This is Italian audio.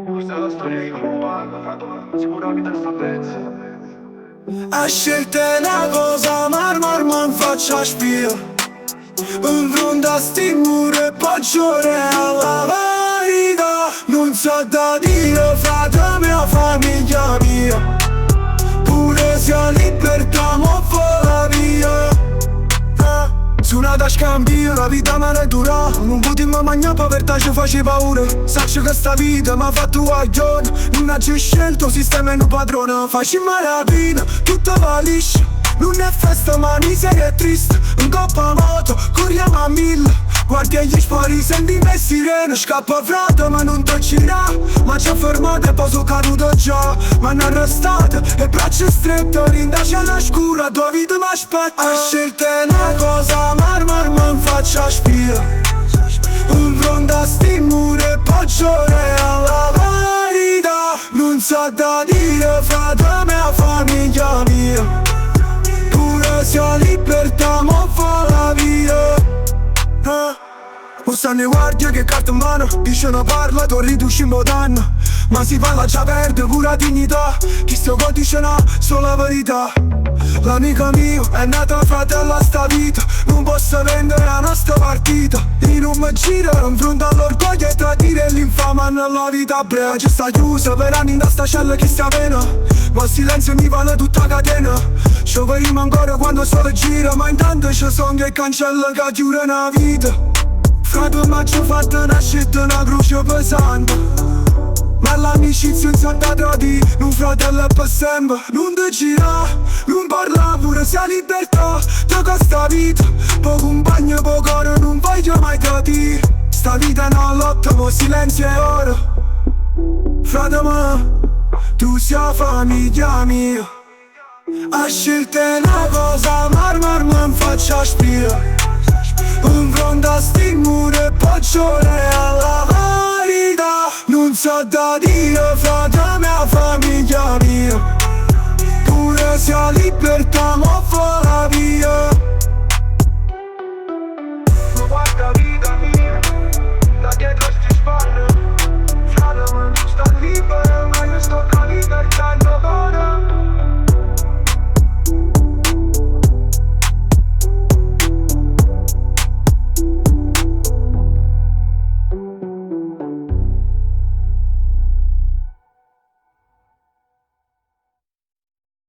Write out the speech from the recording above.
Questa è la storia di come parla, frate, sicuramente sta pezzo. A scelte una cosa, mar man faccia spia. In fronte a sti muri peggiore alla verità. Non so da dire, frate mia, famiglia mia. Pure se a libertà mo vola via. Suonata a scambio, la vita me ne dura. Non potevo mangiare, povertà ci face paura. Saccio che sta vita mi ha fatto guaglione. Non ha già scelto, sistema e un padrone. Facciamo la pina, tutto va liscio. Non è festa ma miseria è triste. Un coppa moto, corriamo a 1000. Guardi agli spari, senti me sirene. Scappa frate ma non ti gira. Ma ci ha fermato e poi sono caduto già. Mi hanno arrestato e braccia strette. Rindace la scura, tua vita mi aspetta. A scelte una cosa, mar man faccia spia. In fronte a sti muri peggiore alla verità. Non so da dire, frate mia, famiglia mia. Pure se a libertà mo vola via. Mo stanno i guardie che carta in mano. Dicono parla, tu riduci in modanno. Ma si parla già perde pure la dignità. Chi sto codice no, solo la verità. L'amico mio è nato fratello a sta vita. Non posso vendere la nostra partita. Io non mi giro in fronte all'orgoglio e tradire l'infama nella vita breve. Ci sta chiuso per anni da sta cella che sta pena. Ma il silenzio mi vale tutta catena. Ci vedremo ancora quando solo gira. Ma intanto ci sono che cancella che chiude una vita. Frate ma ci ho fatto una scelta, una croce pesante. Ma l'amicizia non sa da tradire. Un fratello per sempre. Non ti gira, non parla pure se ha libertà. Te questa vita, po' compagno, po' cuore, non voglio mai tradire. Sta vita è una lotta, mo silenzio è ora. Frate ma, tu sei la famiglia mia. A scelte una cosa, mar man faccia spia. In fronte a sti muri peggiore alla verità. Non so da dire.